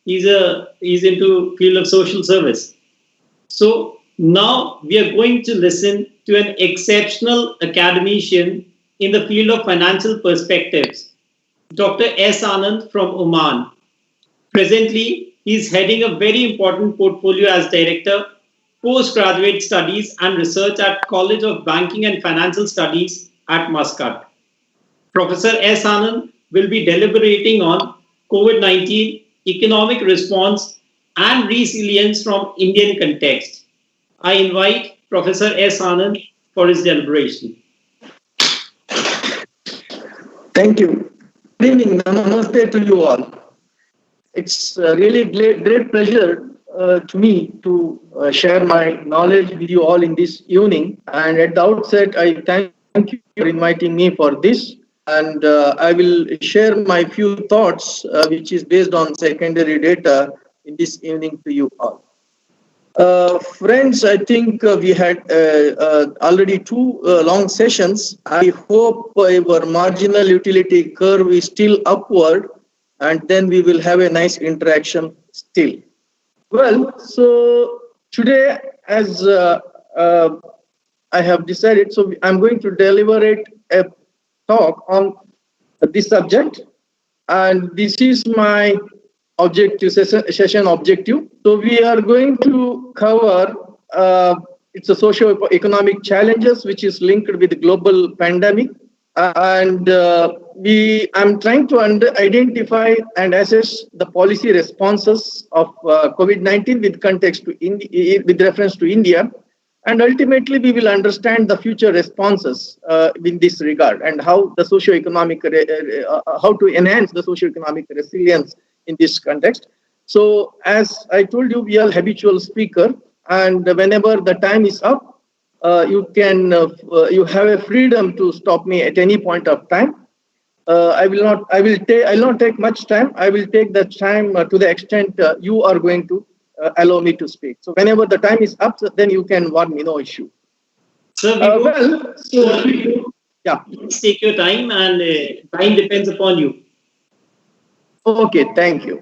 He's into field of social service. So now we are going to listen to an exceptional academician in the field of financial perspectives, Dr. S. Anand from Oman. Presently, he is heading a very important portfolio as Director, Postgraduate Studies and Research at College of Banking and Financial Studies at Muscat. Professor S. Anand will be deliberating on COVID-19, economic response, and resilience from Indian context. I invite Professor S. Anand for his deliberation. Thank you. Good evening. Namaste to you all. It's really great pleasure to me to share my knowledge with you all in this evening. And at the outset, I thank you for inviting me for this. And I will share my few thoughts, which is based on secondary data in this evening to you all. Friends, I think we had already two long sessions. I hope our marginal utility curve is still upward, and then we will have a nice interaction still. Well, so today, as I have decided, so I'm going to deliberate a talk on this subject, and this is my objective session objective. So we are going to cover it's a socio-economic challenges which is linked with the global pandemic, and I'm trying to identify and assess the policy responses of COVID-19 with context to with reference to India, and ultimately we will understand the future responses in this regard and how the socio-economic how to enhance the socio-economic resilience in this context. So as I told you, we are habitual speaker, and whenever the time is up, you have a freedom to stop me at any point of time. I'll not take much time. I will take the time to the extent you are going to allow me to speak. So whenever the time is up, then you can warn me, no issue. Sir, yeah. Please take your time, and time depends upon you. Okay, thank you.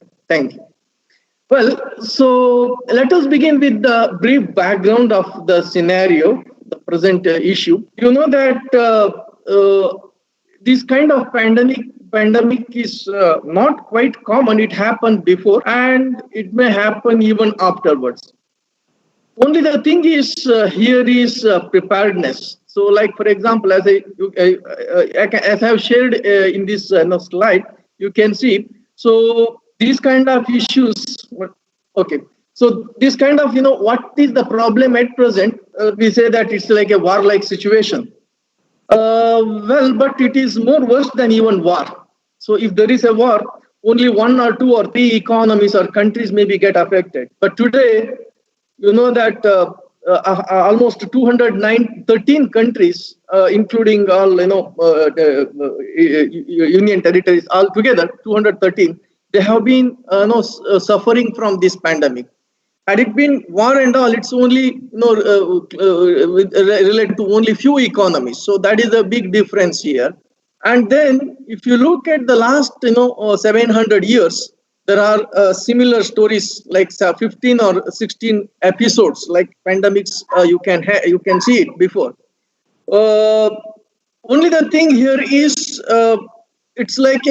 Well, so let us begin with the brief background of the scenario, the present issue. You know that this kind of pandemic is not quite common. It happened before, and it may happen even afterwards. Only the thing is here is preparedness. So, like for example, as I have shared in this slide, you can see. So these kind of issues, okay. So this kind of, what is the problem at present? We say that it's like a war-like situation. Well, but it is more worse than even war. So if there is a war, only 1 or 2 or 3 economies or countries maybe get affected. But today, you know that almost 213 countries, including all union territories altogether, 213, they have been suffering from this pandemic. Had it been war and all, it's only related to only few economies. So that is a big difference here. And then if you look at the last 700 years, there are similar stories like 15 or 16 episodes like pandemics. You can see it before. Only the thing here is it's like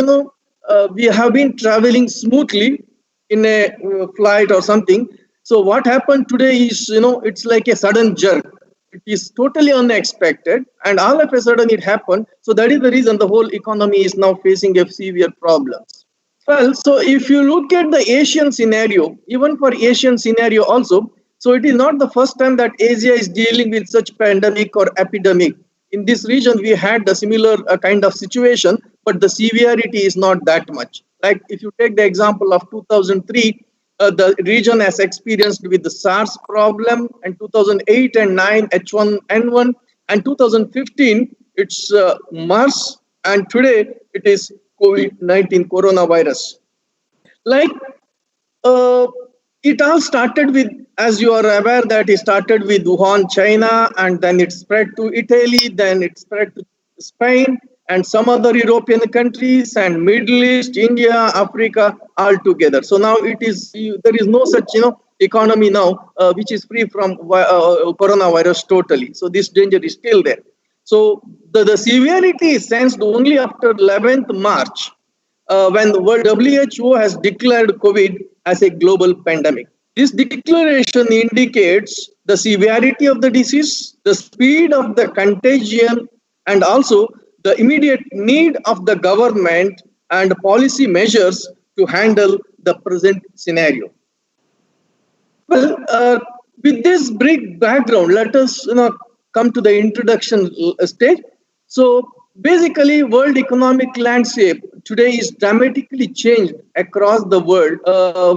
we have been traveling smoothly in a flight or something. So what happened today is it's like a sudden jerk. It is totally unexpected, and all of a sudden it happened. So that is the reason the whole economy is now facing a severe problems. Well, so if you look at the Asian scenario, even for Asian scenario also, so it is not the first time that Asia is dealing with such pandemic or epidemic. In this region, we had a similar kind of situation, but the severity is not that much. Like if you take the example of 2003, the region has experienced with the SARS problem, and 2008 and 9 H1N1, and 2015 it's MERS, and today it is COVID-19 coronavirus. Like it all started with, as you are aware, that it started with Wuhan, China, and then it spread to Italy, then it spread to Spain, and some other European countries and Middle East, India, Africa, all together. So now there is no such economy now which is free from coronavirus totally. So this danger is still there. So the severity is sensed only after 11th March when the World WHO has declared COVID as a global pandemic. This declaration indicates the severity of the disease, the speed of the contagion, and also the immediate need of the government and policy measures to handle the present scenario. Well, with this brief background, let us come to the introduction stage. So basically, world economic landscape today is dramatically changed across the world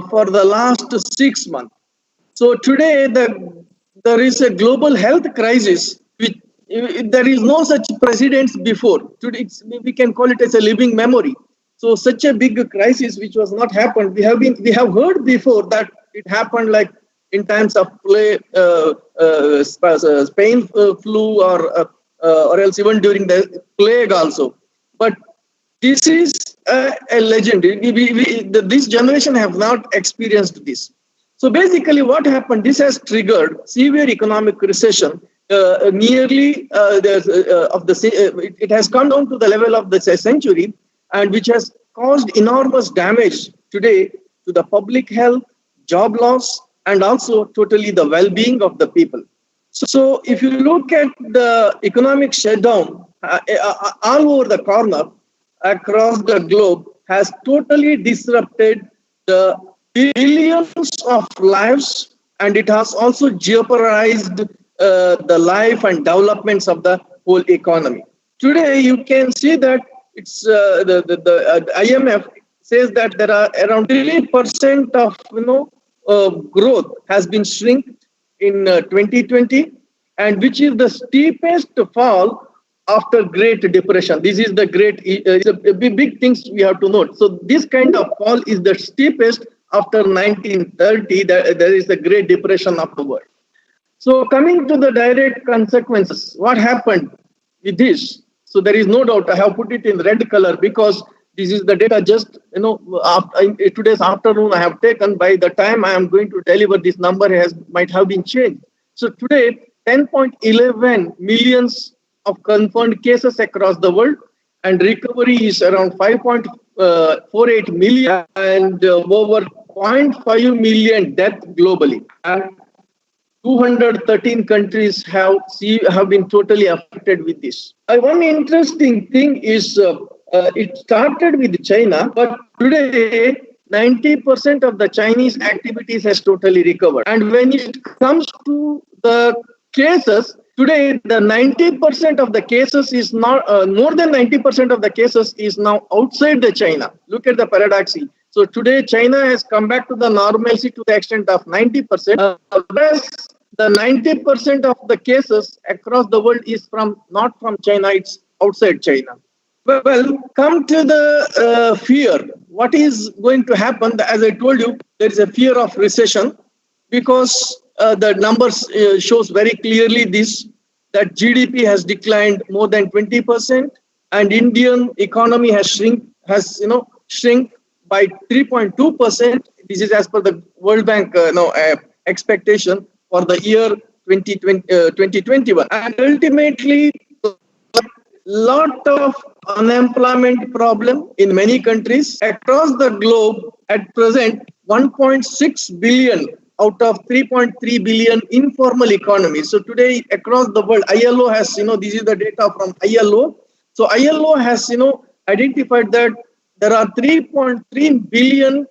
for the last 6 months. So today, there is a global health crisis which there is no such precedents before. Today, we can call it as a living memory. So such a big crisis which was not happened. We have heard before that it happened like in times of Spain flu or else even during the plague also. But this is a legend. This generation have not experienced this. So basically what happened, this has triggered severe economic recession. It has come down to the level of the century, and which has caused enormous damage today to the public health, job loss, and also totally the well-being of the people. So if you look at the economic shutdown all over the corner across the globe has totally disrupted the billions of lives, and it has also jeopardized the life and developments of the whole economy. Today, you can see that it's the IMF says that there are around 3% of growth has been shrink in 2020, and which is the steepest fall after Great Depression. This is the big things we have to note. So this kind of fall is the steepest after 1930. There is the Great Depression of the world. So coming to the direct consequences, what happened with this? So there is no doubt, I have put it in red color because this is the data just, today's afternoon I have taken. By the time I am going to deliver, this number might have been changed. So today, 10.11 millions of confirmed cases across the world, and recovery is around 5.48 million, and over 0.5 million deaths globally. And 213 countries have been totally affected with this. One interesting thing is it started with China, but today 90% of the Chinese activities has totally recovered. And when it comes to the cases, today the 90% of the cases is not more than 90% of the cases is now outside the China. Look at the paradox. So today China has come back to the normalcy to the extent of 90%. Whereas the 90% of the cases across the world is not from China, it's outside China. Well, come to the fear. What is going to happen? As I told you, there is a fear of recession because the numbers shows very clearly that GDP has declined more than 20%, and Indian economy has shrink by 3.2%. This is as per the World Bank expectation for the year 2021. And ultimately, lot of unemployment problem in many countries across the globe. At present, 1.6 billion out of 3.3 billion informal economies. So today across the world, ILO has, this is the data from ILO. So ILO has, identified that there are 3.3 billion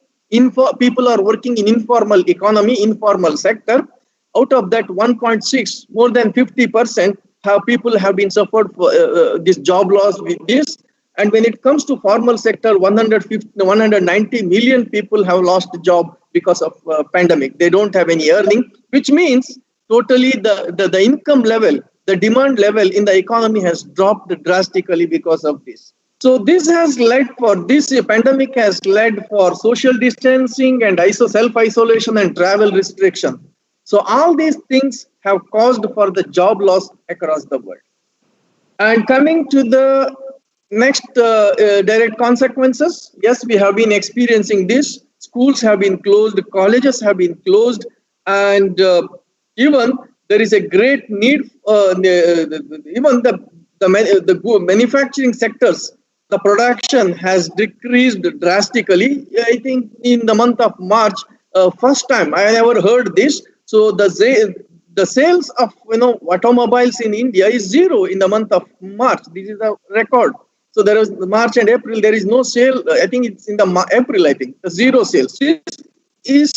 people are working in informal economy, informal sector. Out of that 1.6, more than 50% people have been suffered for this job loss with this. And when it comes to formal sector, 190 million people have lost the job because of pandemic. They don't have any earning, which means totally the income level, the demand level in the economy has dropped drastically because of this. So this has led pandemic has led for social distancing and self-isolation and travel restriction. So all these things have caused for the job loss across the world. And coming to the Next, direct consequences. Yes, we have been experiencing this. Schools have been closed, colleges have been closed, and even there is a great need. Even the manufacturing sectors, the production has decreased drastically. I think in the month of March, first time I never heard this. So the sales of automobiles in India is zero in the month of March. This is a record. So there was March and April. There is no sale. I think it's in the April. I think the zero sales. This is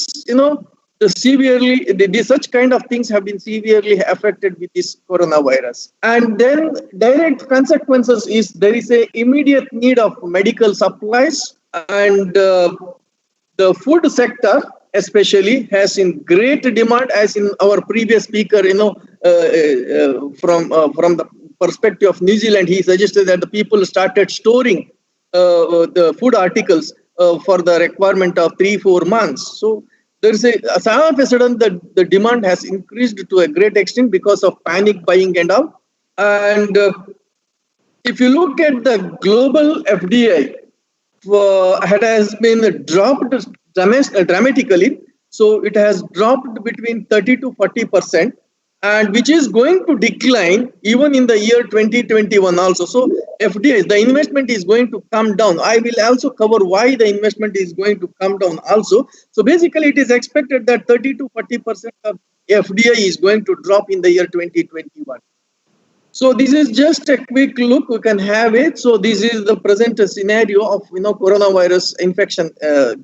the such kind of things have been severely affected with this coronavirus. And then direct consequences is there is a immediate need of medical supplies, and the food sector especially has in great demand, as in our previous speaker, from the perspective of New Zealand, he suggested that the people started storing the food articles for the requirement of 3-4 months. So there is all of a sudden the demand has increased to a great extent because of panic buying and all. And if you look at the global FDI, it has been dropped dramatically. So it has dropped between 30 to 40%, and which is going to decline even in the year 2021 also. So FDI, the investment is going to come down. I will also cover why the investment is going to come down also. So basically, it is expected that 30 to 40% of FDI is going to drop in the year 2021. So this is just a quick look. We can have it. So this is the present scenario of coronavirus infection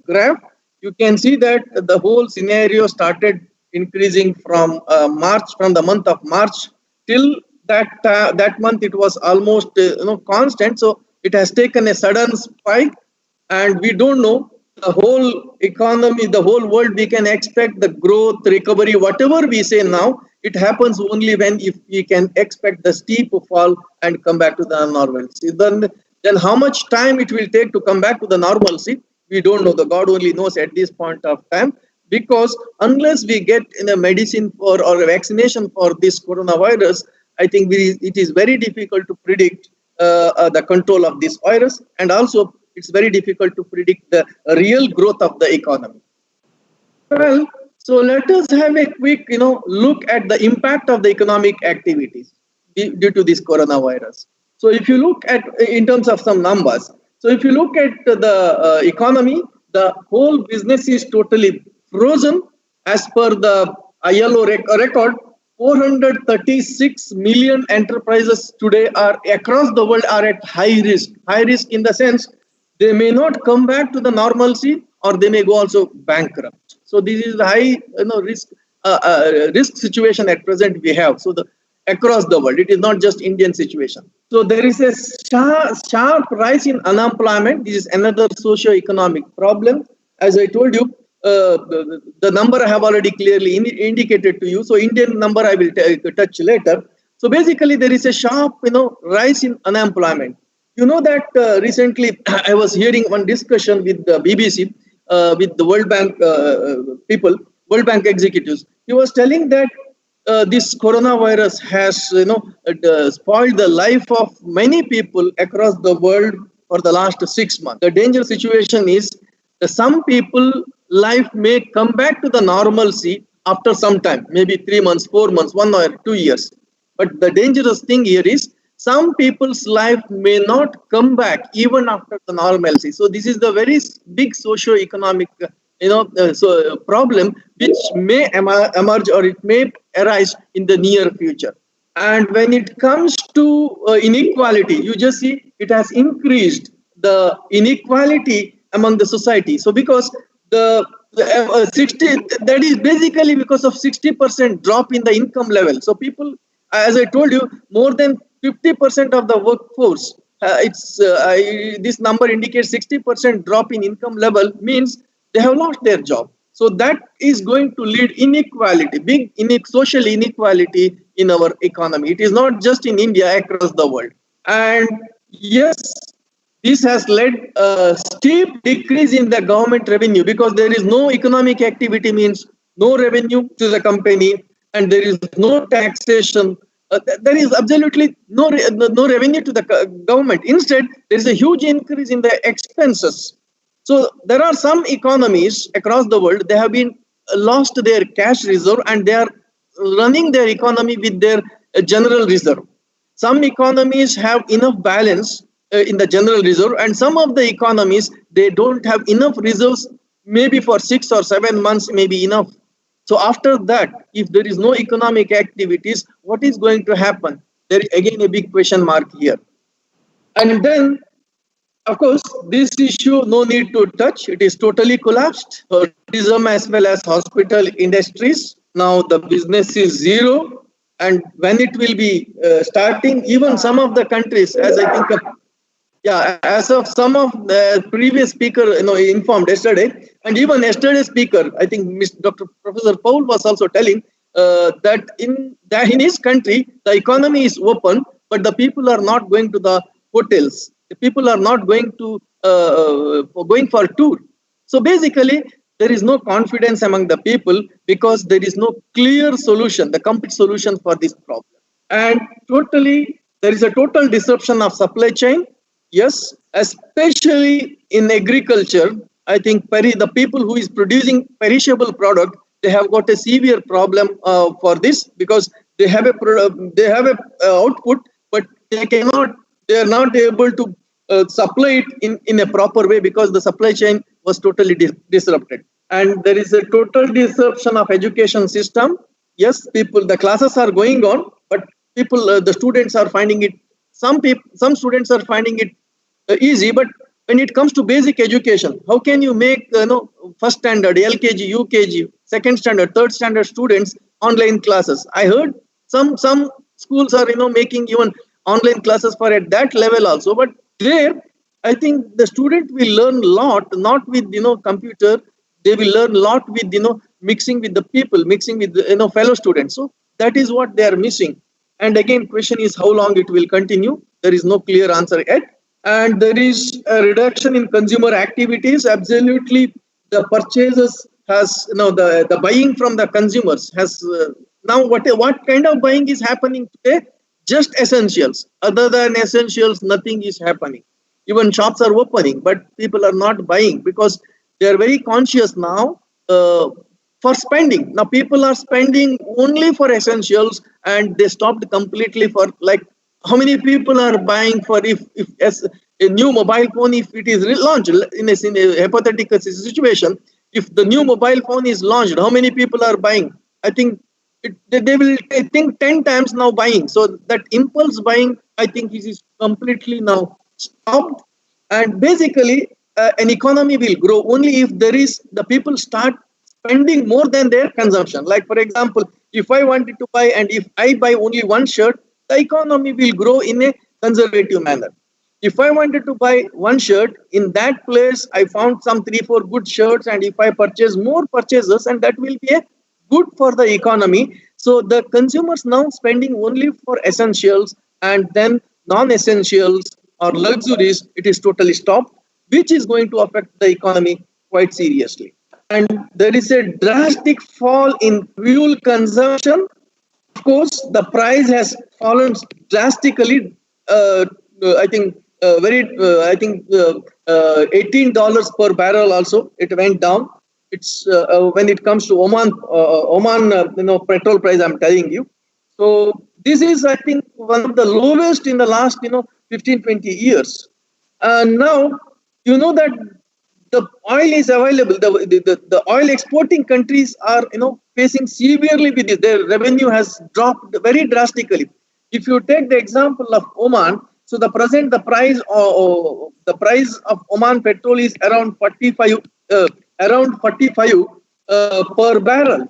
graph. You can see that the whole scenario started increasing from the month of March till that month. It was almost constant. So it has taken a sudden spike, and we don't know the whole economy, the whole world. We can expect the growth, recovery, whatever we say now. It happens only if we can expect the steep fall and come back to the normalcy. Then how much time it will take to come back to the normalcy, we don't know. The God only knows at this point of time, because unless we get a medicine or a vaccination for this coronavirus, I think it is very difficult to predict the control of this virus, and also it's very difficult to predict the real growth of the economy. Well, so let us have a quick, look at the impact of the economic activities due to this coronavirus. So if you look at in terms of some numbers, so if you look at the economy, the whole business is totally frozen. As per the ILO record, 436 million enterprises today are across the world are at high risk. High risk in the sense they may not come back to the normalcy, or they may go also bankrupt. So this is the high risk situation at present we have. So across the world, it is not just Indian situation. So there is a sharp rise in unemployment. This is another socio-economic problem. As I told you, the number I have already clearly indicated to you. So Indian number I will touch later. So basically there is a sharp rise in unemployment. You know that recently I was hearing one discussion with the BBC with the World Bank people, World Bank executives. He was telling that this coronavirus has spoiled the life of many people across the world for the last 6 months. The danger situation is that some people life may come back to the normalcy after some time, maybe 3 months, 4 months, 1 or 2 years. But the dangerous thing here is some people's life may not come back even after the normalcy. So this is the very big socio-economic problem which may emerge, or it may arise in the near future. And when it comes to inequality, you just see it has increased the inequality among the society. So because the 60, that is basically because of 60% drop in the income level. So people, as I told you, more than 50% of the workforce, this number indicates 60% drop in income level means they have lost their job. So that is going to lead inequality, big social inequality in our economy. It is not just in India, across the world. And yes, this has led a steep decrease in the government revenue, because there is no economic activity means no revenue to the company, and there is no taxation there is absolutely no revenue to the government. Instead, there is a huge increase in the expenses. So there are some economies across the world, they have been lost their cash reserve and they are running their economy with their general reserve. Some economies have enough balance in the general reserve, and some of the economies they don't have enough reserves. Maybe for 6 or 7 months may be enough. So after that, if there is no economic activities, what is going to happen? There is again a big question mark here. And then, of course, this issue no need to touch. It is totally collapsed. Tourism as well as hospital industries. Now the business is zero. And when it will be starting, even some of the countries, as I think, yeah, as of some of the previous speaker, informed yesterday, and even yesterday's speaker, I think Dr. Professor Paul was also telling that in his country the economy is open, but the people are not going to the hotels. The people are not going to going for tour. So basically, there is no confidence among the people because there is no clear solution, the complete solution for this problem. And there is a total disruption of supply chain. Yes, especially in agriculture, I think the people who is producing perishable product, they have got a severe problem for this because they have a output, but they are not able to supply it in a proper way because the supply chain was totally disrupted. And there is a total disruption of education system. Yes, the classes are going on, but the students are finding it. Some students are finding it easy, but when it comes to basic education, how can you make first standard, LKG, UKG, second standard, third standard students online classes? I heard some schools are making even online classes for at that level also, but there I think the student will learn a lot, not with computer. They will learn a lot with mixing with the people, mixing with fellow students. So that is what they are missing. And again, question is how long it will continue. There is no clear answer yet. And there is a reduction in consumer activities. Absolutely, the purchases has the buying from the consumers has now what kind of buying is happening today? Just essentials. Other than essentials, nothing is happening. Even shops are opening, but people are not buying because they are very conscious now for spending. Now people are spending only for essentials, and they stopped completely for like. How many people are buying for if as a new mobile phone, if it is launched in a hypothetical situation, if the new mobile phone is launched, how many people are buying? I think they will think 10 times now buying. So that impulse buying, I think is completely now stopped. And basically, an economy will grow only if the people start spending more than their consumption. Like for example, if I wanted to buy and if I buy only one shirt, the economy will grow in a conservative manner. If I wanted to buy one shirt, in that place, I found some 3-4 good shirts, and if I purchase more purchases, and that will be a good for the economy. So the consumers now spending only for essentials, and then non-essentials or luxuries, it is totally stopped, which is going to affect the economy quite seriously. And there is a drastic fall in fuel consumption. Of course, the price has fallen drastically. I think $18 per barrel. Also, it went down. It's when it comes to Oman, petrol price. I'm telling you. So this is, I think, one of the lowest in the last 15-20 years. And now that the oil is available. The oil exporting countries are facing severely with it. Their revenue has dropped very drastically. If you take the example of Oman, so the price of Oman petrol is around 45 per barrel.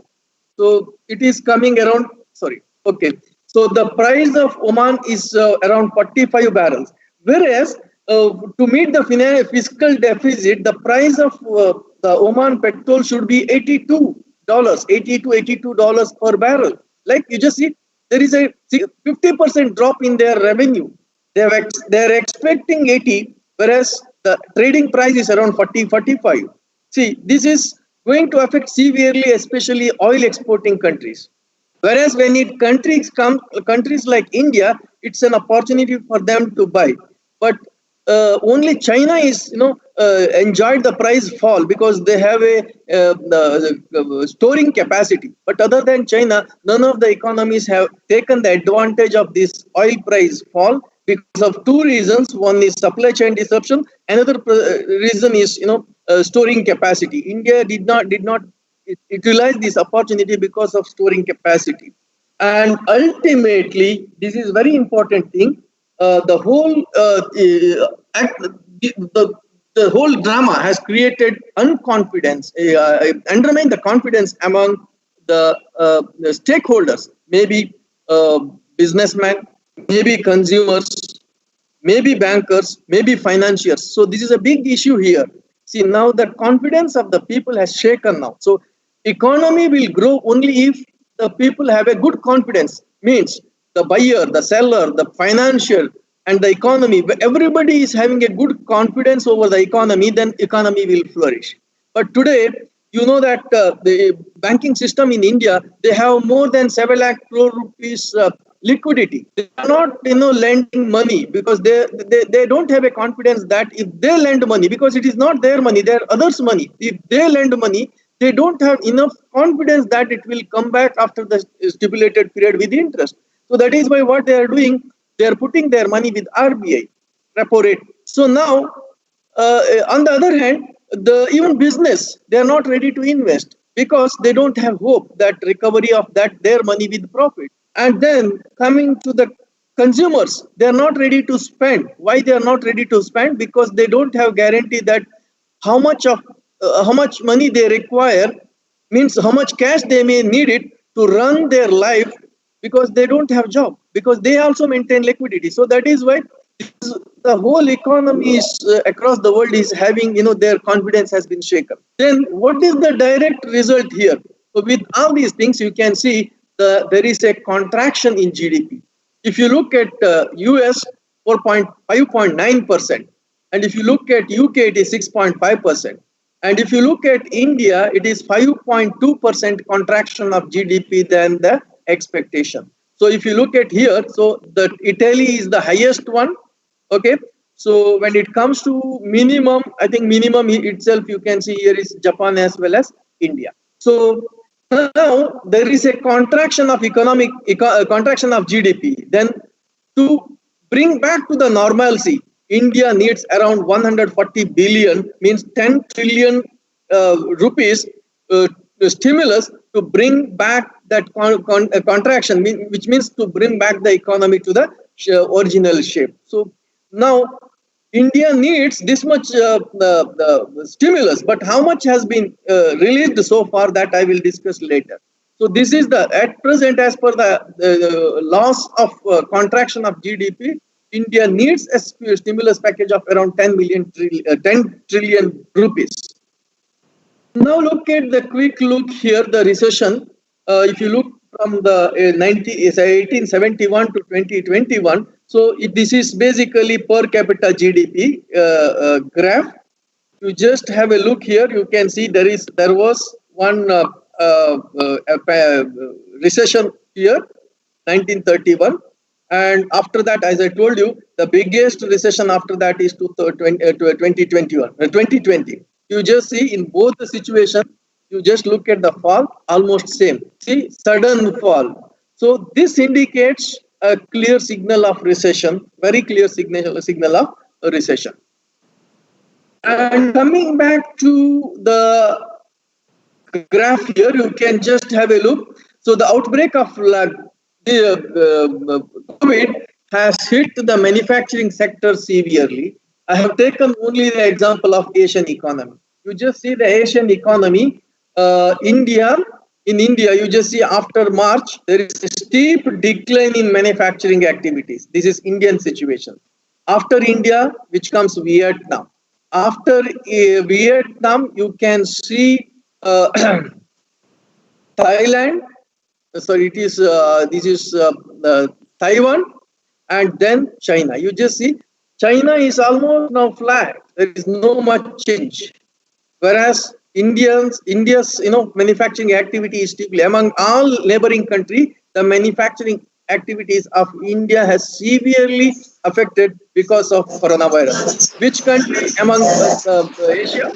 So it is coming around. Sorry. Okay. So the price of Oman is around 45 barrels, whereas to meet the fiscal deficit, the price of the Oman petrol should be $82 per barrel. Like you just see, there is a 50% drop in their revenue. They are expecting 80, whereas the trading price is around 40-45. See, this is going to affect severely, especially oil exporting countries. Whereas when countries like India, it's an opportunity for them to buy. But only China is, enjoyed the price fall because they have a storing capacity. But other than China, none of the economies have taken the advantage of this oil price fall because of two reasons. One is supply chain disruption. Another reason is, storing capacity. India did not utilize this opportunity because of storing capacity. And ultimately, this is very important thing. The whole the, the whole drama has created unconfidence, undermined the confidence among the stakeholders, maybe businessmen, maybe consumers, maybe bankers, maybe financiers. So this is a big issue here. See, now the confidence of the people has shaken now. So economy will grow only if the people have a good confidence. Means the buyer, the seller, the financial, and the economy. Everybody is having a good confidence over the economy, then economy will flourish. But today, you know that the banking system in India, they have more than 7 lakh crore rupees liquidity. They are not, lending money because they don't have a confidence that if they lend money, because it is not their money, they are others' money. If they lend money, they don't have enough confidence that it will come back after the stipulated period with interest. So that is why what they are doing, they are putting their money with RBI, repo rate. So now, on the other hand, the even business, they are not ready to invest because they don't have hope that recovery of that their money with profit. And then coming to the consumers, they are not ready to spend. Why they are not ready to spend? Because they don't have guarantee that how much money they require, means how much cash they may need it to run their life, because they don't have job, because they also maintain liquidity. So that is why the whole economy is across the world is having, their confidence has been shaken. Then what is the direct result here? So with all these things, you can see there is a contraction in GDP. If you look at US, 5.9%, and if you look at UK, it is 6.5%. And if you look at India, it is 5.2% contraction of GDP than the expectation. So if you look at here, so the Italy is the highest one. Okay. So when it comes to minimum, I think minimum itself, you can see here is Japan as well as India. So now there is a contraction of contraction of GDP. Then to bring back to the normalcy, India needs around 140 billion, means 10 trillion rupees stimulus to bring back that contraction, which means to bring back the economy to the original shape. So now India needs this much the stimulus, but how much has been released so far, that I will discuss later. So this is at present, as per the loss of contraction of GDP, India needs a stimulus package of around 10 trillion rupees. Now look at the quick look here, the recession. If you look from the 1871 to 2021, so this is basically per capita GDP graph. You just have a look here. You can see there was one recession here, 1931. And after that, as I told you, the biggest recession after that is 2020. You just see in both the situation, you just look at the fall, almost same. See, sudden fall. So this indicates a clear signal of recession, very clear signal of recession. And coming back to the graph here, you can just have a look. So the outbreak of COVID has hit the manufacturing sector severely. I have taken only the example of Asian economy. You just see the Asian economy, in India, you just see after March, there is a steep decline in manufacturing activities. This is Indian situation. After India, which comes Vietnam. After Vietnam, you can see Thailand. Sorry, this is Taiwan, and then China. You just see China is almost now flat. There is no much change. Whereas India's manufacturing activity is steeply among all neighboring country. The manufacturing activities of India has severely affected because of coronavirus. Which country among Asia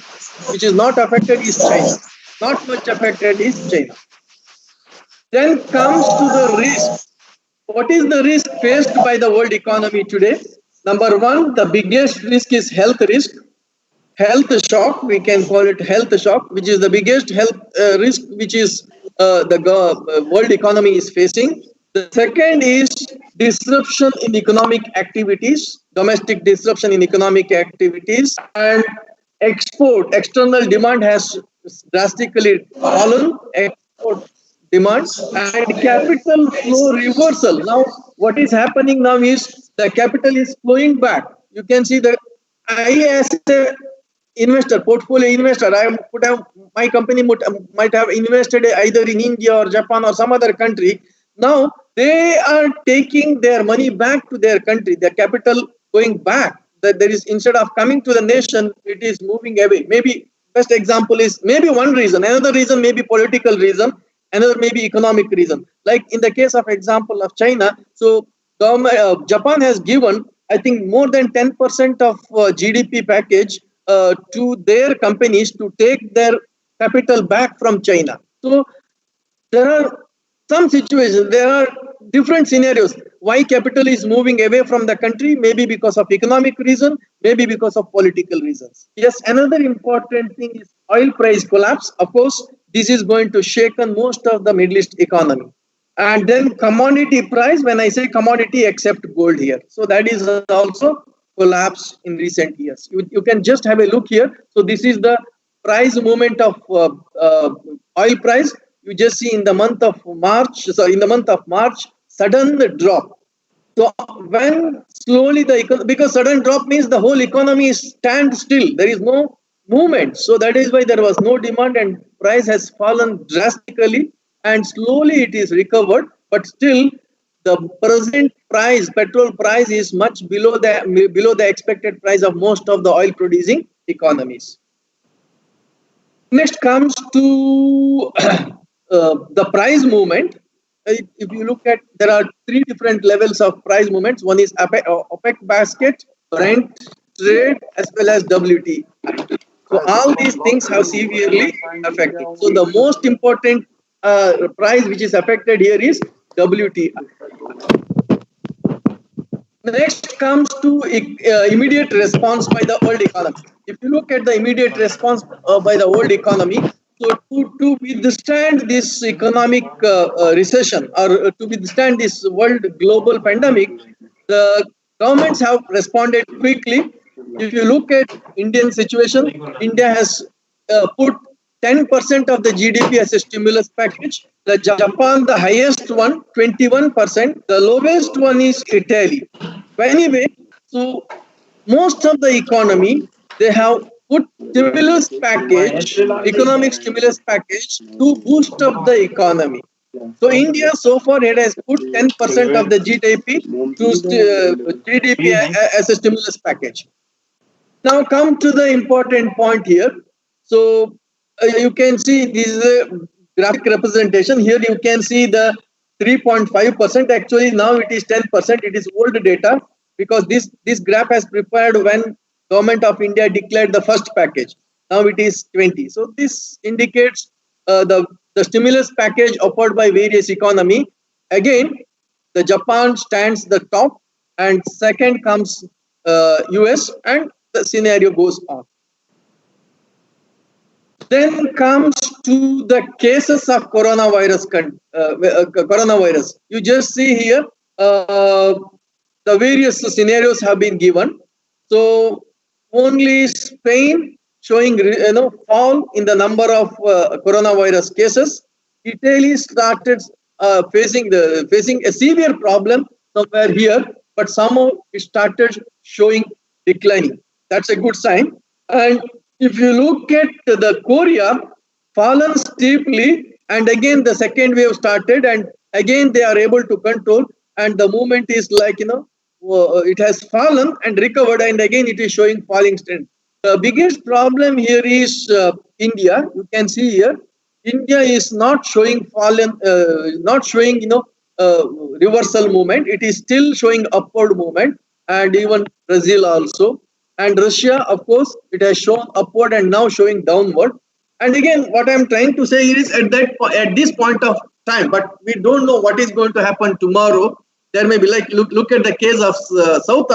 which is not affected is China. Not much affected is China. Then comes to the risk. What is the risk faced by the world economy today? Number one, the biggest risk is health risk. Health shock, we can call it health shock, which is the biggest health risk which is the world economy is facing. The second is disruption in economic activities, domestic disruption in economic activities, and external demand has drastically fallen. Export demand and capital flow reversal. Now, what is happening now is the capital is flowing back. You can see that I, as a investor, portfolio investor, my company might have invested either in India or Japan or some other country. Now they are taking their money back to their country, their capital going back. That there is, instead of coming to the nation, it is moving away. Maybe best example is maybe one reason. Another reason may be political reason. Another may be economic reason. Like in the case of example of China, so Japan has given, I think, more than 10% of GDP package to their companies to take their capital back from China. So there are some situations, there are different scenarios why capital is moving away from the country, maybe because of economic reason, maybe because of political reasons. Yes, another important thing is oil price collapse. Of course, this is going to shaken most of the Middle East economy. And then commodity price, when I say commodity, except gold here. So that is also collapsed in recent years. You can just have a look here. So this is the price movement of oil price. You just see in the month of March, sudden drop. So when slowly because sudden drop means the whole economy is stand still. There is no movement. So that is why there was no demand and price has fallen drastically, and slowly it is recovered. But still, the present price, petrol price, is much below the expected price of most of the oil producing economies. Next comes to the price movement. If you look at, there are three different levels of price movements. One is OPEC basket, Brent trade, as well as WTI. So all these things have severely affected. So the most important price which is affected here is WTI. Next comes to immediate response by the world economy. If you look at the immediate response by the world economy, so to withstand this economic recession, or to withstand this world global pandemic, the governments have responded quickly. If you look at Indian situation, India has put 10% of the GDP as a stimulus package. The Japan, the highest one, 21%. The lowest one is Italy. But anyway, so most of the economy, they have put stimulus package, economic stimulus package to boost up the economy. So India so far it has put 10% of the GDP to GDP as a stimulus package. Now come to the important point here. So you can see this is a graphic representation. Here you can see the 3.5%. Actually now it is 10%. It is old data because this graph has prepared when Government of India declared the first package. Now it is 20. So this indicates the stimulus package offered by various economy. Again, the Japan stands the top, and second comes US, and the scenario goes on. Then comes to the cases of coronavirus. You just see here the various scenarios have been given. So only Spain showing fall in the number of coronavirus cases. Italy started facing a severe problem somewhere here, but somehow it started showing declining. That's a good sign. And if you look at the Korea, fallen steeply, and again the second wave started, and again they are able to control, and the movement is like it has fallen and recovered, and again it is showing falling strength. The biggest problem here is India, you can see here, India is not showing not showing reversal movement. It is still showing upward movement, and even Brazil also, and Russia, of course, it has shown upward and now showing downward. And again, what I'm trying to say is at this point of time, but we don't know what is going to happen tomorrow. There may be like look at the case of South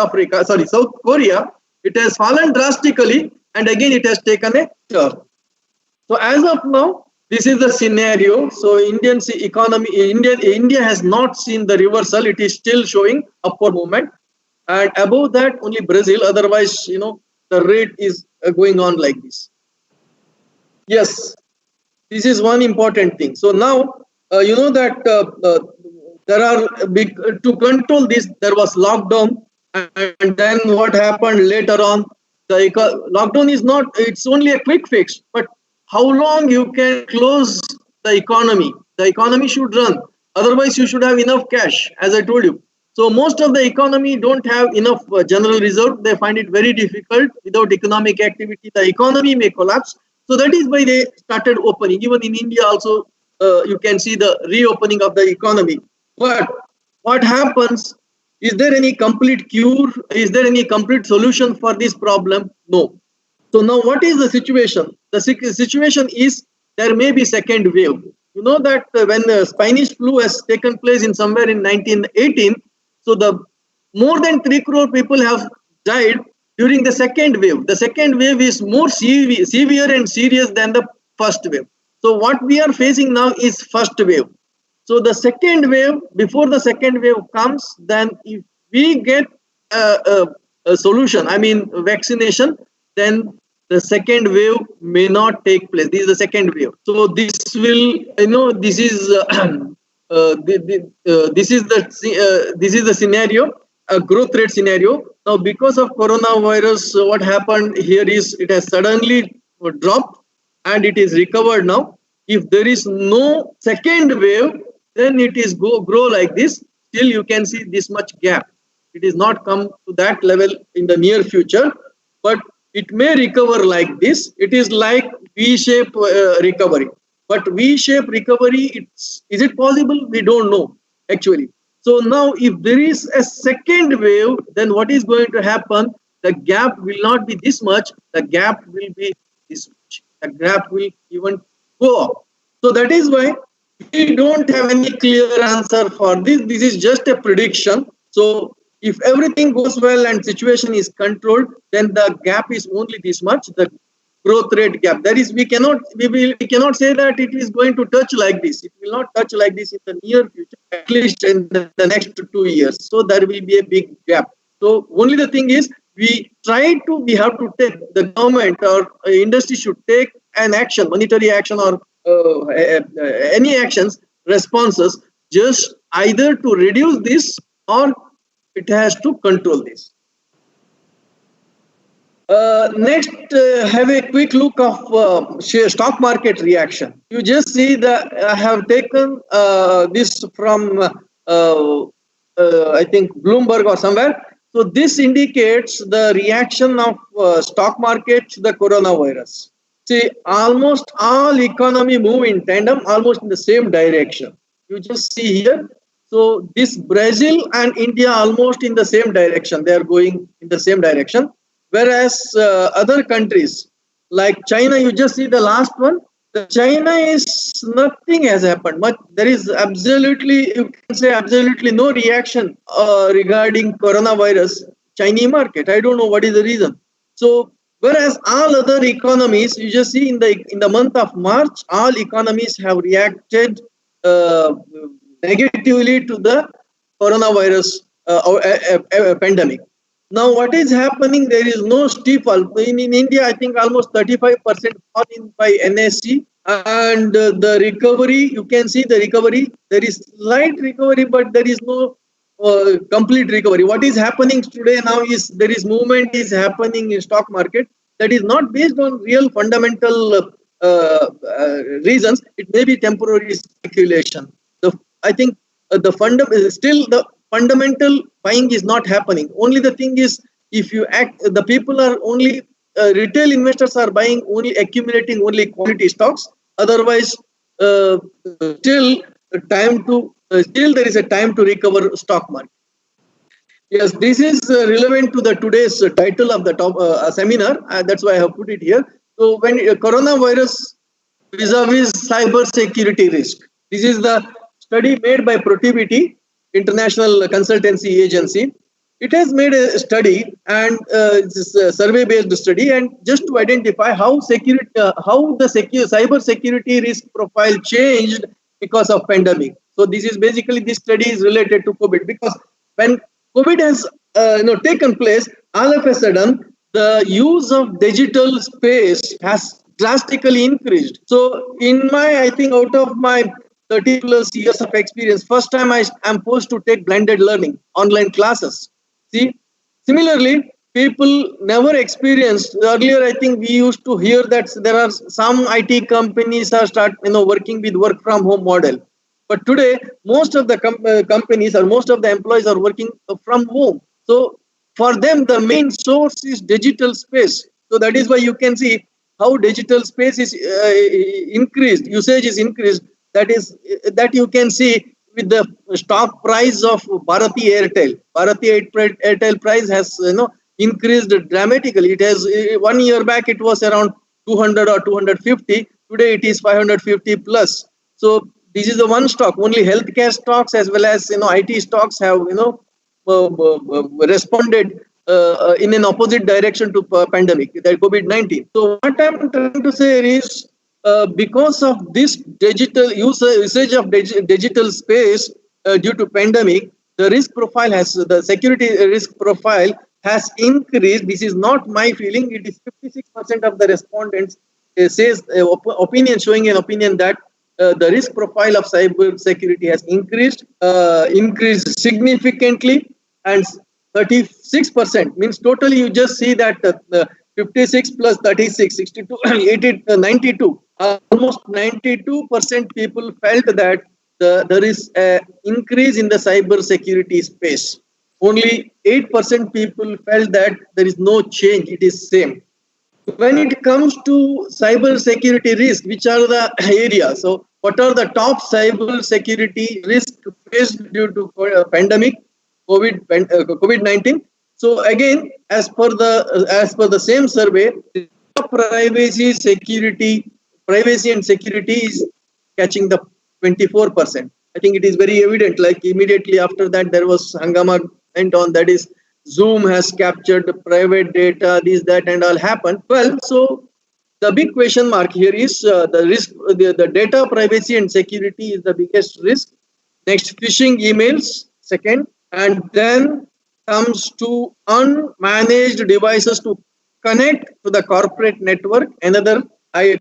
Korea. It has fallen drastically, and again it has taken a turn. So as of now, this is the scenario. So India has not seen the reversal. It is still showing upward movement, and above that only Brazil. Otherwise, the rate is going on like this. Yes, this is one important thing. So now you know that there are big to control this. There was lockdown, and then what happened later on? The lockdown is not. It's only a quick fix, but how long you can close the economy? The economy should run. Otherwise, you should have enough cash, as I told you. So most of the economy don't have enough general reserve. They find it very difficult. Without economic activity, the economy may collapse. So that is why they started opening. Even in India also, you can see the reopening of the economy. But what happens? Is there any complete cure? Is there any complete solution for this problem? No. So now what is the situation? The situation is there may be second wave. You know that when the Spanish flu has taken place in somewhere in 1918, so the more than 3 crore people have died during the second wave. The second wave is more severe and serious than the first wave. So what we are facing now is first wave. So the second wave, before the second wave comes, then if we get a solution, I mean vaccination, then the second wave may not take place. This is the second wave. So this will, this is this is the scenario, a growth rate scenario. Now, because of coronavirus, what happened here is it has suddenly dropped and it is recovered now. If there is no second wave, then it is grow like this. Still, you can see this much gap. It is not come to that level in the near future, but it may recover like this. It is like V-shape recovery. But V-shape recovery, is it possible? We don't know, actually. So now if there is a second wave, then what is going to happen? The gap will not be this much. The gap will be this much. The gap will even go up. So that is why we don't have any clear answer for this. This is just a prediction. So if everything goes well and situation is controlled, then the gap is only this much, the growth rate gap. That is, we cannot say that it is going to touch like this. It will not touch like this in the near future, at least in the next 2 years. So there will be a big gap. So only the thing is, we have to take, the government or industry should take an action, monetary action or any actions, responses, just either to reduce this or it has to control this. Next, have a quick look of stock market reaction. You just see that I have taken this from, I think, Bloomberg or somewhere. So this indicates the reaction of stock market to the coronavirus. See, almost all economy move in tandem, almost in the same direction. You just see here. So this Brazil and India almost in the same direction. They are going in the same direction. Whereas other countries like China, you just see the last one. The China is nothing has happened. But there is absolutely, you can say absolutely no reaction regarding coronavirus Chinese market. I don't know what is the reason. So whereas all other economies, you just see in the month of March, all economies have reacted negatively to the coronavirus pandemic. Now, what is happening? There is no steep fall. In India, I think almost 35% fall in by NSE. And the recovery, you can see the recovery. There is slight recovery, but there is no complete recovery. What is happening today now is there is movement is happening in stock market that is not based on real fundamental reasons. It may be temporary speculation. I think the fundamental buying is not happening. Only the thing is, if you act, the people are only retail investors are buying only, accumulating only quality stocks. Otherwise, still still there is a time to recover stock market. Yes, this is relevant to the today's title of the top seminar. That's why I have put it here. So when coronavirus vis-a-vis cyber security risk. This is the study made by Protiviti, international consultancy agency. It has made a study, and it's a survey-based study, and just to identify how cyber security risk profile changed because of pandemic. So this is basically, this study is related to COVID, because when COVID has taken place, all of a sudden the use of digital space has drastically increased. So I think out of my 30 plus years of experience, first time I am forced to take blended learning, online classes. See, similarly, people never experienced earlier. I think we used to hear that there are some IT companies are working with work from home model. But today, most of the companies or most of the employees are working from home. So for them, the main source is digital space. So that is why you can see how digital space is increased, usage is increased. That you can see with the stock price of Bharati Airtel. Bharati Airtel price has increased dramatically. It has 1 year back it was around 200 or 250. Today it is 550 plus. So this is the one stock. Only healthcare stocks as well as IT stocks have responded in an opposite direction to pandemic, that COVID-19. So what I'm trying to say is, because of this digital usage of digital space due to pandemic, the security risk profile has increased. This is not my feeling. It is 56% of the respondents says showing an opinion that the risk profile of cyber security has increased significantly, and 36% means totally you just see that 56 plus 36, 62, 80, 92. Almost 92% people felt that there is an increase in the cyber security space. Only 8% people felt that there is no change, it is same. When it comes to cyber security risk, which are the areas? So what are the top cyber security risks faced due to pandemic, COVID-19? So again, as per the same survey, privacy and security is catching the 24%. I think it is very evident. Like immediately after that, there was hangama went on. That is, Zoom has captured the private data. This, that, and all happened. Well, so the big question mark here is the risk. The data privacy and security is the biggest risk. Next, phishing emails, second, and then comes to unmanaged devices to connect to the corporate network, another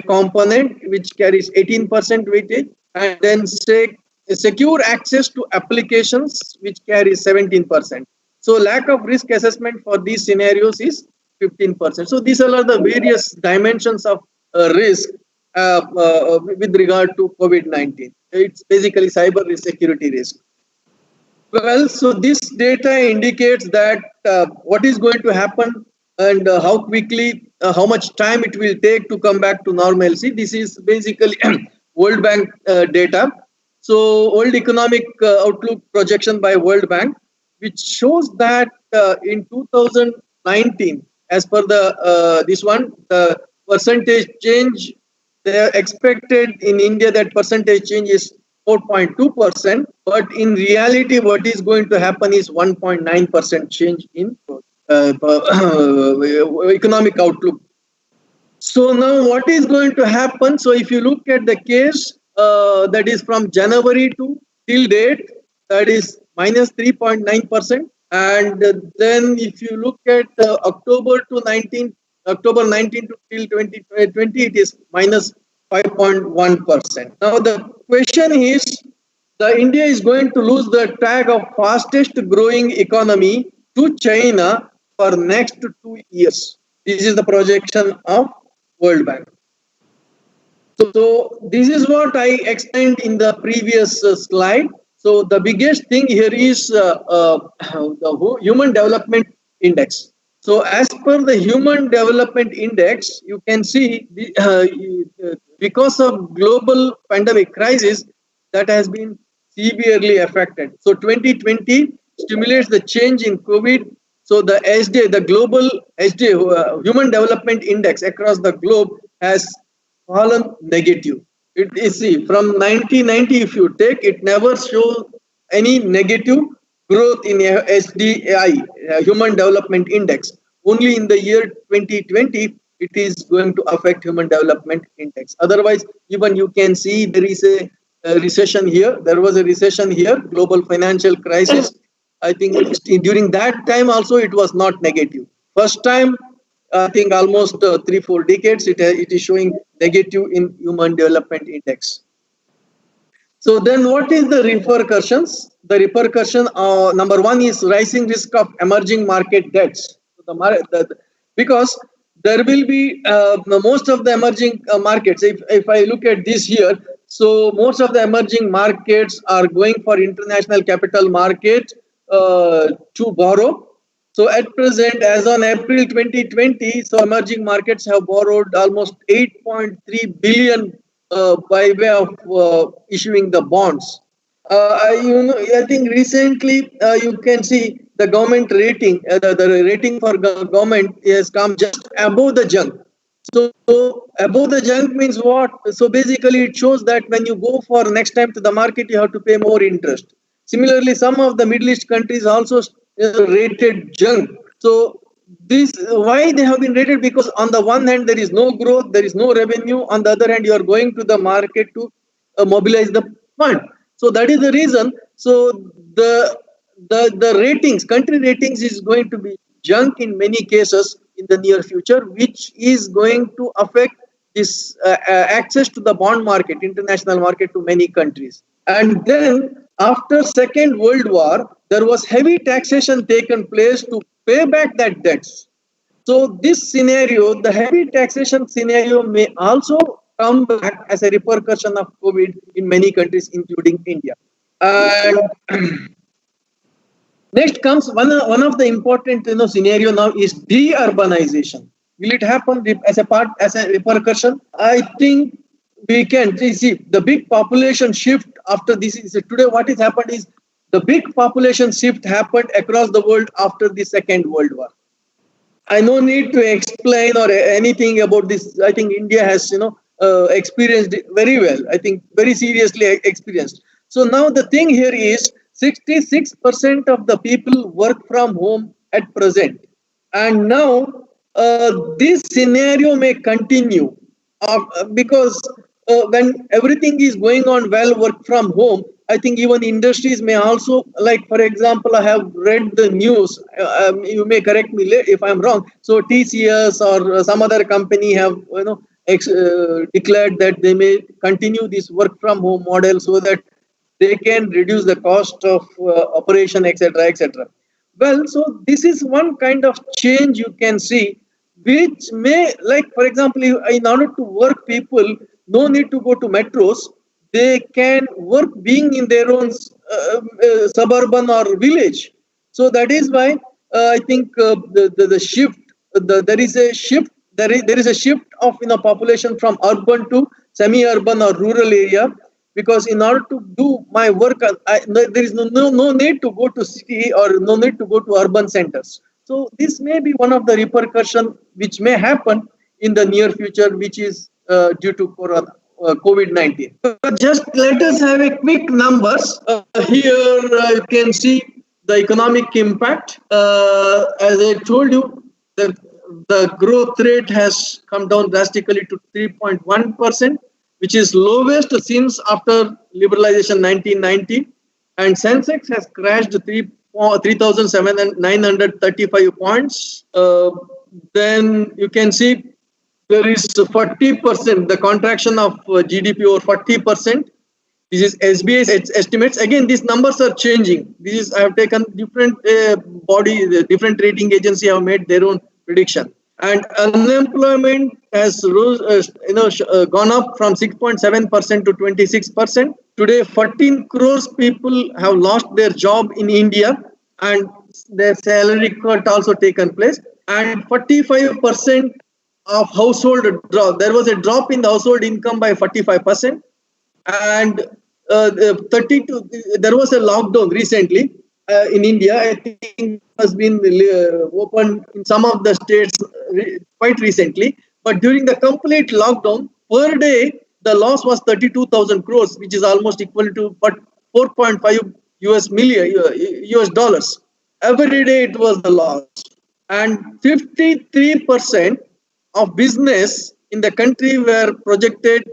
component which carries 18% weightage, and then secure access to applications which carries 17%. So lack of risk assessment for these scenarios is 15%. So these are the various dimensions of risk with regard to COVID-19. It's basically cyber security risk. Well, so this data indicates that what is going to happen and how quickly, how much time it will take to come back to normalcy. This is basically World Bank data. So World Economic Outlook projection by World Bank, which shows that in 2019, as per the the percentage change, they are expected in India that percentage change is 4.2%, but in reality, what is going to happen is 1.9% change in economic outlook. So now what is going to happen? So if you look at the case that is from January to till date, that is minus 3.9%. And then if you look at October 19 to till 2020, it is minus 5.1%. Now the question is, India is going to lose the tag of fastest growing economy to China for next 2 years. This is the projection of World Bank. So this is what I explained in the previous slide. So the biggest thing here is the Human Development Index. So as per the Human Development Index, you can see because of global pandemic crisis that has been severely affected. So 2020 stimulates the change in COVID. So the SDA, the global SDA, Human Development Index across the globe has fallen negative. It is, see, from 1990, if you take, it never shows any negative growth in SDI, Human Development Index. Only in the year 2020, it is going to affect Human Development Index. Otherwise, even you can see there is a recession here. There was a recession here, global financial crisis. I think during that time also it was not negative. First time, I think almost 3-4 decades, it is showing negative in Human Development Index. So then what is the repercussions? The repercussion, number one is rising risk of emerging market debts. Because there will be most of the emerging markets, if I look at this here, so most of the emerging markets are going for international capital market to borrow. So at present, as on April 2020, so emerging markets have borrowed almost 8.3 billion by way of issuing the bonds. I think recently you can see the government rating, the rating for government has come just above the junk. So above the junk means what? So basically it shows that when you go for next time to the market, you have to pay more interest. Similarly, some of the Middle East countries also rated junk. So this, why they have been rated? Because on the one hand, there is no growth, there is no revenue. On the other hand, you are going to the market to mobilize the fund. So that is the reason. So the ratings, country ratings is going to be junk in many cases in the near future, which is going to affect this access to the bond market, international market, to many countries. And then after Second World War, there was heavy taxation taken place to pay back that debts. So this scenario, the heavy taxation scenario, may also come back as a repercussion of COVID in many countries, including India. And next comes one of the important scenario now is de-urbanization. Will it happen as a repercussion? I think we can see the big population shift after this. Today, what has happened is the big population shift happened across the world after the Second World War. I no need to explain or anything about this. I think India has experienced it very well. I think very seriously experienced. So now the thing here is 66% of the people work from home at present, and now this scenario may continue because when everything is going on well, work from home, I think even industries may also, like for example, I have read the news, you may correct me if I'm wrong. So TCS or some other company have declared that they may continue this work from home model so that they can reduce the cost of operation, etc., etc. Well, so this is one kind of change you can see, which may, like for example, in order to work, people no need to go to metros. They can work being in their own suburban or village. So that is why I think the shift, there is a shift. There is a shift of population from urban to semi-urban or rural area. Because in order to do my work, there is no need to go to city or no need to go to urban centers. So this may be one of the repercussions which may happen in the near future, which is due to COVID-19. Just let us have a quick numbers. Here you can see the economic impact. As I told you, the growth rate has come down drastically to 3.1%. which is lowest since after liberalization 1990, and Sensex has crashed 3,935 points. Then you can see there is 40%, the contraction of GDP over 40%. This is SBI's estimates. Again, these numbers are changing. I have taken different different rating agency have made their own prediction. And unemployment has gone up from 6.7% to 26%. Today, 14 crores people have lost their job in India, and their salary cut also taken place. and 45% of household drop. There was a drop in the household income by 45%, and 32. There was a lockdown recently in India. I think has been opened in some of the states quite recently. But during the complete lockdown, per day the loss was 32,000 crores, which is almost equal to but 4.5 US dollars. Every day it was the loss, and 53% of business in the country were projected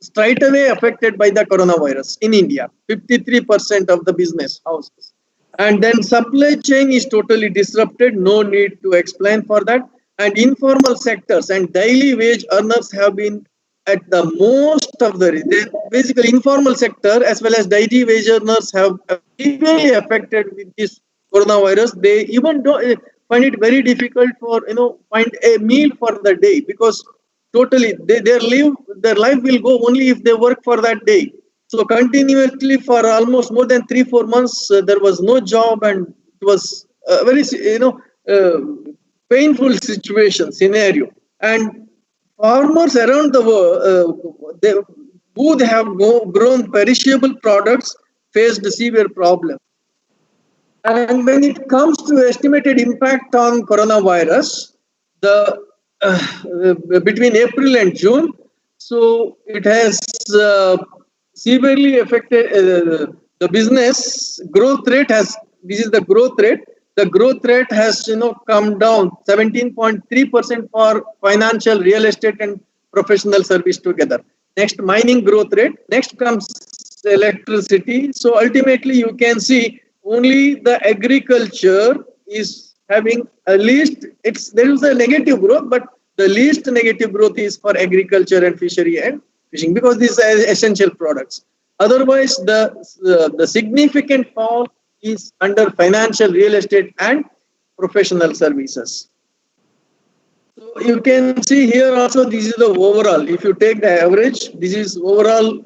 straight away affected by the coronavirus in India. 53% of the business houses. And then supply chain is totally disrupted. No need to explain for that. And informal sectors and daily wage earners have been at the most of basically informal sector as well as daily wage earners have severely affected with this coronavirus. They even don't find it very difficult for find a meal for the day, because totally their life will go only if they work for that day. So continuously for almost more than 3-4 months there was no job, and it was a very uh, painful situation scenario. And farmers around the world who have grown perishable products faced severe problems. And when it comes to estimated impact on coronavirus, the between April and June, so it has severely affected the business growth rate. Has This is the growth rate. The growth rate has come down 17.3% for financial, real estate, and professional service together. Next, mining growth rate. Next comes electricity. So ultimately, you can see only the agriculture is having a least. There is a negative growth, but the least negative growth is for agriculture and fishery and fishing, because these are essential products. Otherwise, the significant fall is under financial, real estate, and professional services. So you can see here also, this is the overall. If you take the average, this is overall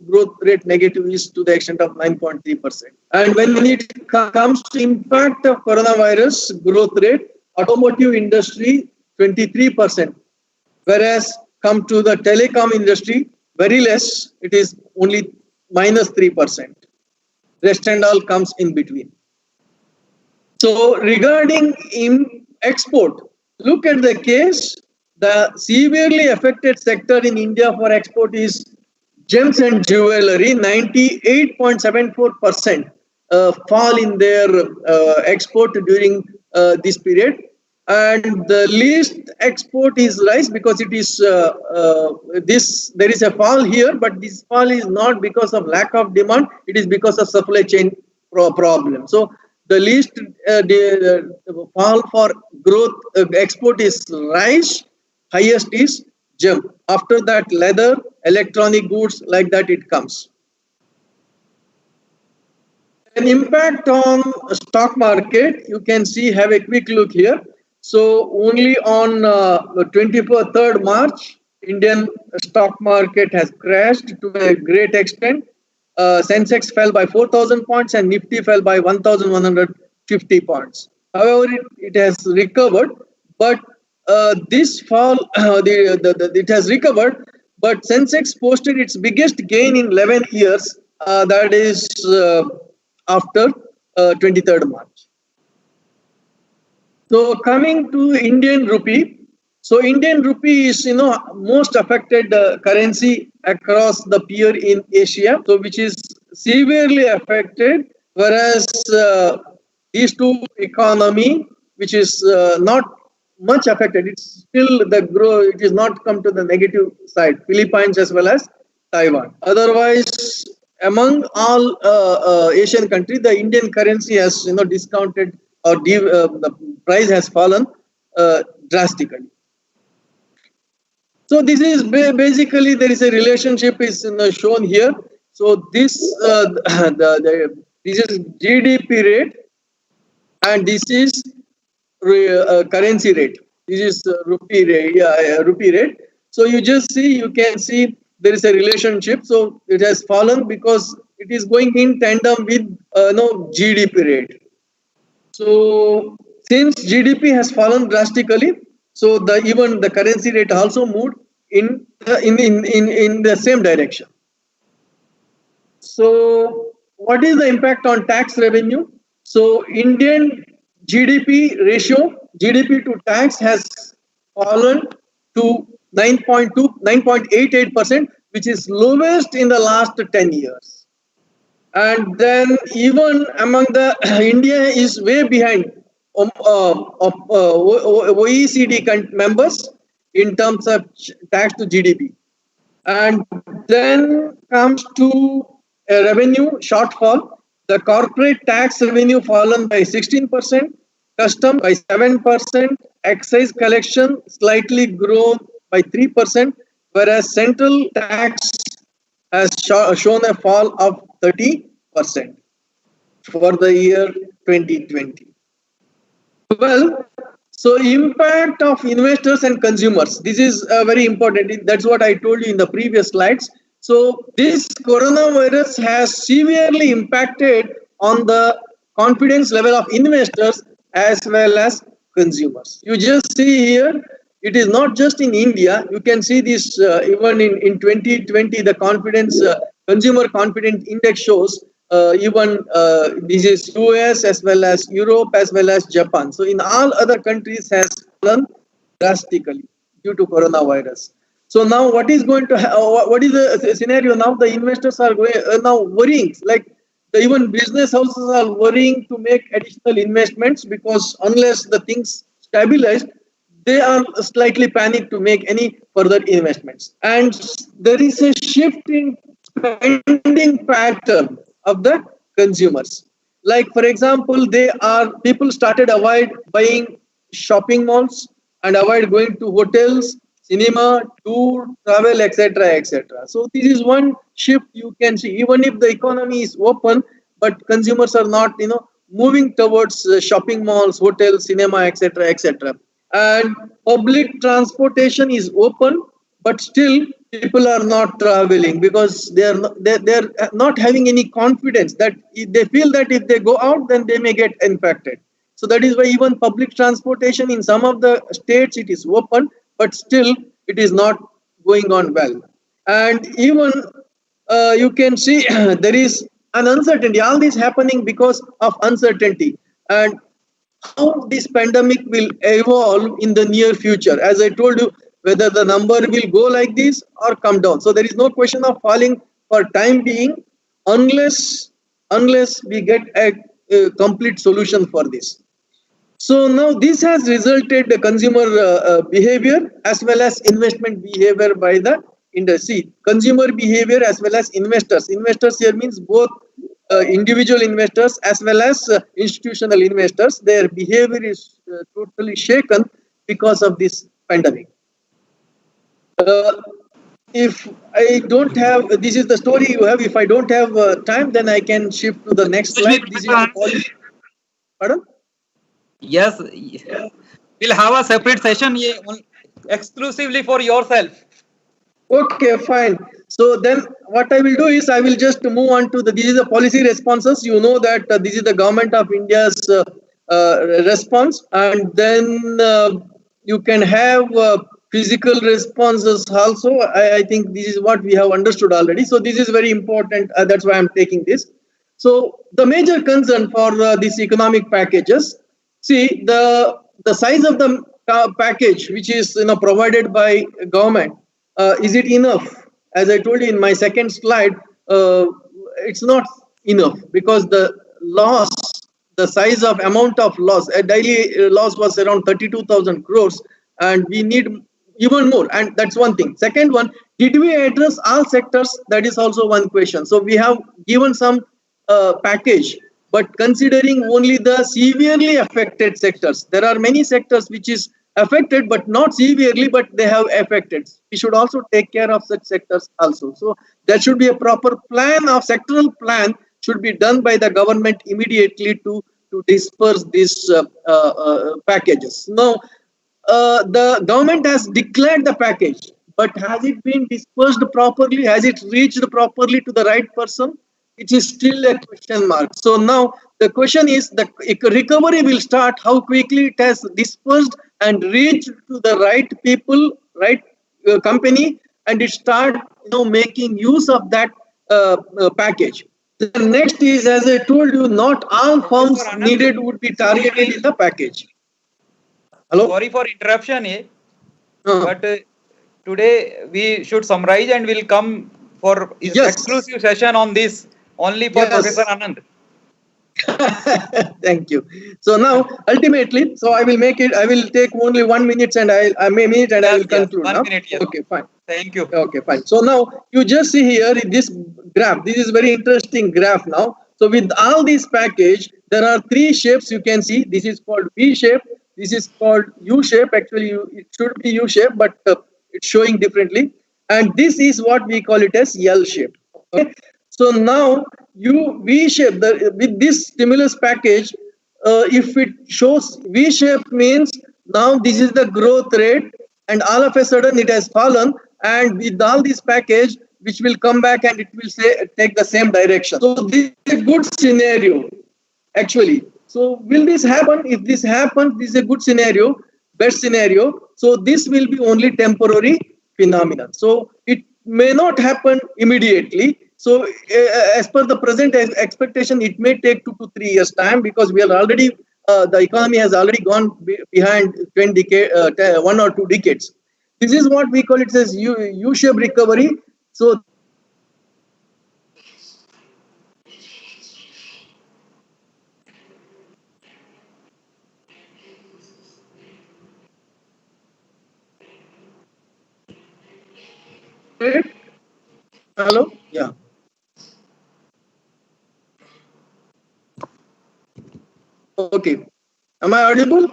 growth rate negative is to the extent of 9.3%. And when it comes to impact of coronavirus growth rate, automotive industry 23%, whereas come to the telecom industry, very less, it is only minus 3%. Rest and all comes in between. So regarding export, look at the case. The severely affected sector in India for export is gems and jewelry. 98.74% fall in their export during this period. And the least export is rice, because it is there is a fall here, but this fall is not because of lack of demand, it is because of supply chain problem. So the least fall for growth export is rice, highest is gem. After that, leather, electronic goods, like that it comes. An impact on stock market, you can see, have a quick look here. So only on 23rd March, Indian stock market has crashed to a great extent. Sensex fell by 4,000 points and Nifty fell by 1,150 points. However, it has recovered, but this fall, it has recovered, but Sensex posted its biggest gain in 11 years, that is after 23rd March. So coming to Indian rupee, so Indian rupee is most affected currency across the peer in Asia, so which is severely affected, whereas these two economy, which is not much affected, it's still the growth. It is not come to the negative side. Philippines as well as Taiwan. Otherwise, among all Asian countries, the Indian currency has discounted, or the price has fallen drastically. So this is basically, there is a relationship is shown here. So this this is GDP rate, and this is currency rate. This is rupee rate. So you can see there is a relationship. So it has fallen because it is going in tandem with GDP rate. So Since GDP has fallen drastically, so even the currency rate also moved in the same direction. So, what is the impact on tax revenue? So, Indian GDP ratio, GDP to tax has fallen to 9.88%, which is lowest in the last 10 years. And then even among the India is way behind of OECD members in terms of tax to GDP. And then comes to a revenue shortfall. The corporate tax revenue fallen by 16%, custom by 7%, excise collection slightly grown by 3%, whereas central tax has shown a fall of 30% for the year 2020. Well, so impact of investors and consumers. This is very important. That's what I told you in the previous slides. So this coronavirus has severely impacted on the confidence level of investors as well as consumers. You just see here, it is not just in India. You can see this even in 2020, the confidence, consumer confidence index shows even this is US as well as Europe as well as Japan. So in all other countries has fallen drastically due to coronavirus. So now what is going to what is the scenario now? The investors are going now worrying, like even business houses are worrying to make additional investments because unless the things stabilize, they are slightly panicked to make any further investments. And there is a shift in spending pattern of the consumers. Like for example, people started avoid buying shopping malls and avoid going to hotels, cinema, tour, travel, etc., etc. So this is one shift you can see. Even if the economy is open, but consumers are not, moving towards shopping malls, hotels, cinema, etc., etc. And public transportation is open, but still people are not traveling because they're not having any confidence that they feel that if they go out, then they may get infected. So that is why even public transportation in some of the states it is open, but still it is not going on well. And even you can see there is an uncertainty. All this happening because of uncertainty and how this pandemic will evolve in the near future. As I told you, whether the number will go like this or come down. So there is no question of falling for time being unless we get a complete solution for this. So now this has resulted the consumer behavior as well as investment behavior by the industry. Consumer behavior as well as investors. Investors here means both individual investors as well as institutional investors. Their behavior is totally shaken because of this pandemic. If I don't have, this is the story you have. If I don't have time, then I can shift to the next slide. This is the policy. Pardon? Yes, we'll have a separate session exclusively for yourself. Okay, fine. So then what I will do is I will just move on to this is the policy responses. You know that this is the government of India's response, and then you can have physical responses also. I think this is what we have understood already. So this is very important. That's why I'm taking this. So the major concern for these economic packages, see the size of the package which is provided by government. Is it enough? As I told you in my second slide, it's not enough because the loss, the size of amount of loss, a daily loss was around 32,000 crores, and we need even more. And that's one thing. Second one, did we address all sectors? That is also one question. So we have given some package, but considering only the severely affected sectors. There are many sectors which is affected, but not severely, but they have affected. We should also take care of such sectors also. So there should be a proper plan of sectoral plan should be done by the government immediately to disperse these packages. Now, the government has declared the package, but has it been dispersed properly? Has it reached properly to the right person? It is still a question mark. So now the question is the recovery will start, how quickly it has dispersed and reached to the right people, right company, and it start making use of that package. The next is, as I told you, not all firms needed would be targeted in the package. Hello? Sorry for interruption, but today we should summarize and we'll come for exclusive session on this only for Professor Anand. Thank you. So now, ultimately, so I will make it. I will take only 1 minute, and I will conclude. 1 minute. Yes. Okay, fine. Thank you. Okay, fine. So now you just see here in this graph. This is very interesting graph now. So with all these package, there are 3 shapes you can see. This is called V shape. This is called U shape. Actually, it should be U shape, but it's showing differently. And this is what we call it as L shape. Okay. So now V shape, with this stimulus package, if it shows V shape, means now this is the growth rate, and all of a sudden it has fallen, and with all this package, which will come back and it will take the same direction. So this is a good scenario, actually. So will this happen? If this happens, this is a good scenario, best scenario. So this will be only temporary phenomenon. So it may not happen immediately. So as per the present expectation, it may take 2 to 3 years time, because we are already, the economy has already gone behind 1 or 2 decades. This is what we call it as U-shape recovery. So hello? Yeah. Okay. Am I audible?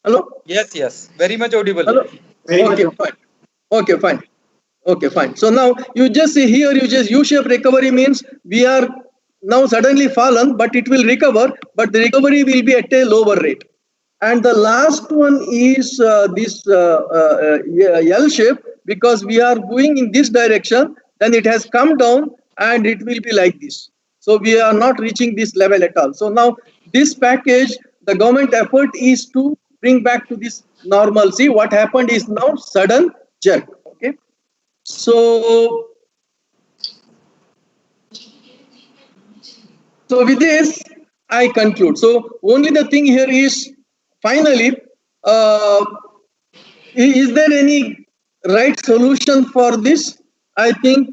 Hello? Yes. Very much audible. Hello? Okay, fine. Okay, fine. Okay, fine. So now you just see here, U-shape recovery means we are now suddenly fallen, but it will recover, but the recovery will be at a lower rate. And the last one is this L shape, because we are going in this direction, then it has come down and it will be like this. So we are not reaching this level at all. So now this package, the government effort is to bring back to this normalcy. What happened is now sudden jerk. Okay. So with this, I conclude. So only the thing here is, finally, is there any right solution for this? I think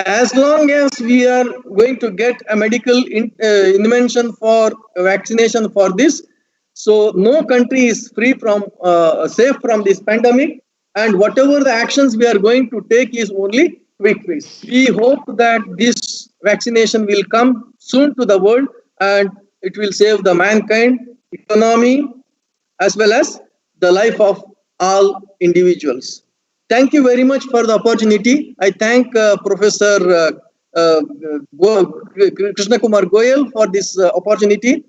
as long as we are going to get a medical invention for vaccination for this, so no country is free from safe from this pandemic, and whatever the actions we are going to take is only quick fix. We hope that this vaccination will come soon to the world, and it will save the mankind, economy, as well as the life of all individuals. Thank you very much for the opportunity. I thank Professor Krishna Kumar Goyal for this opportunity.